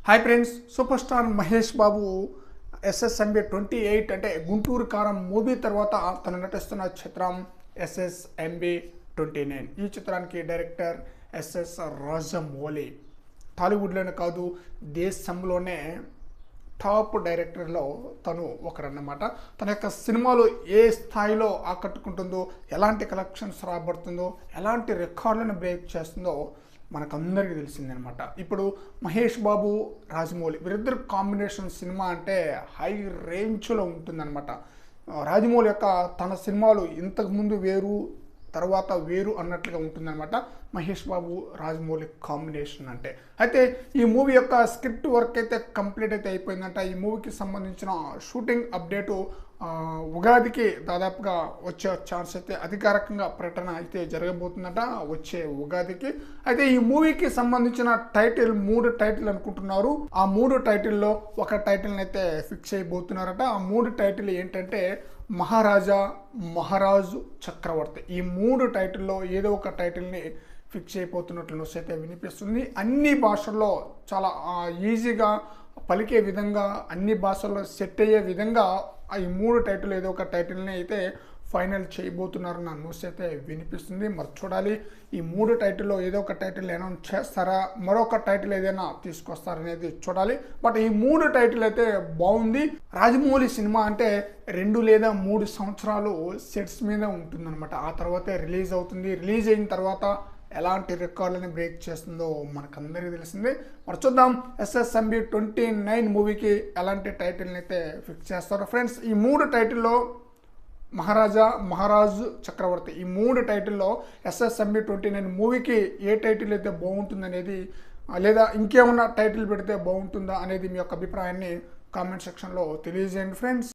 Hi friends, superstar Mahesh Babu SSMB 28 అంటే గుంటూరు కారం movie తర్వాత తను నటిస్తున్న చిత్రం ఎస్ఎస్ఎంబి 29. ఈ చిత్రానికి డైరెక్టర్ ఎస్ఎస్ రాజమౌళి. టాలీవుడ్లోనే కాదు, దేశంలోనే టాప్ డైరెక్టర్లో తను ఒకరన్నమాట. తన యొక్క సినిమాలు ఏ స్థాయిలో ఆకట్టుకుంటుందో, ఎలాంటి కలెక్షన్స్ రాబడుతుందో, ఎలాంటి రికార్డులను బ్రేక్ చేస్తుందో మనకందరికీ తెలిసిందనమాట. ఇప్పుడు మహేష్ బాబు, రాజమౌళి వీరిద్దరు కాంబినేషన్ సినిమా అంటే హై రేంజ్లో ఉంటుందన్నమాట. రాజమౌళి యొక్క తన సినిమాలు ఇంతకుముందు వేరు, తర్వాత వేరు అన్నట్లుగా ఉంటుందన్నమాట మహేష్ బాబు రాజమౌళి కాంబినేషన్ అంటే. అయితే ఈ మూవీ యొక్క స్క్రిప్ట్ వర్క్ అయితే కంప్లీట్ అయితే అయిపోయిందంట. ఈ మూవీకి సంబంధించిన షూటింగ్ అప్డేటు ఉగాదికి దాదాపుగా వచ్చే ఛాన్స్ అయితే అధికారికంగా ప్రకటన అయితే జరగబోతుందట వచ్చే ఉగాదికి. అయితే ఈ మూవీకి సంబంధించిన టైటిల్ 3 టైటిల్ అనుకుంటున్నారు. ఆ 3 టైటిల్లో ఒక టైటిల్ని అయితే ఫిక్స్ అయిపోతున్నారట. ఆ 3 టైటిల్ ఏంటంటే మహారాజా, మహారాజు, చక్రవర్తి. ఈ 3 టైటిల్లో ఏదో ఒక టైటిల్ని ఫిక్స్ అయిపోతున్నట్లు న్యూస్ అయితే వినిపిస్తుంది. అన్ని భాషల్లో చాలా ఈజీగా పలికే విధంగా, అన్ని భాషల్లో సెట్ అయ్యే విధంగా ఈ 3 టైటిల్ ఏదో ఒక టైటిల్ని అయితే ఫైనల్ చేయబోతున్నారన్న న్యూస్ అయితే వినిపిస్తుంది. మరి చూడాలి, ఈ 3 టైటిల్లో ఏదో ఒక టైటిల్ అనౌన్స్ చేస్తారా, మరొక టైటిల్ ఏదైనా తీసుకొస్తారనేది చూడాలి. బట్ ఈ 3 టైటిల్ అయితే బాగుంది. రాజమౌళి సినిమా అంటే 2 లేదా 3 సంవత్సరాలు సెట్స్ మీద ఉంటుందన్నమాట. ఆ తర్వాతే రిలీజ్ అవుతుంది. రిలీజ్ అయిన తర్వాత ఎలాంటి రికార్డులని బ్రేక్ చేస్తుందో మనకందరికీ తెలిసిందే. మరి చూద్దాం ఎస్ఎస్ఎంబి 29 మూవీకి ఎలాంటి టైటిల్ని అయితే ఫిక్స్ చేస్తారో. ఫ్రెండ్స్, ఈ 3 టైటిల్లో మహారాజా, మహారాజు, చక్రవర్తి, ఈ 3 టైటిల్లో ఎస్ఎస్ఎంబి 29 మూవీకి ఏ టైటిల్ అయితే బాగుంటుంది అనేది, లేదా ఇంకేమన్నా టైటిల్ పెడితే బాగుంటుందా అనేది మీ యొక్క అభిప్రాయాన్ని కామెంట్ సెక్షన్లో తెలియజేయండి ఫ్రెండ్స్.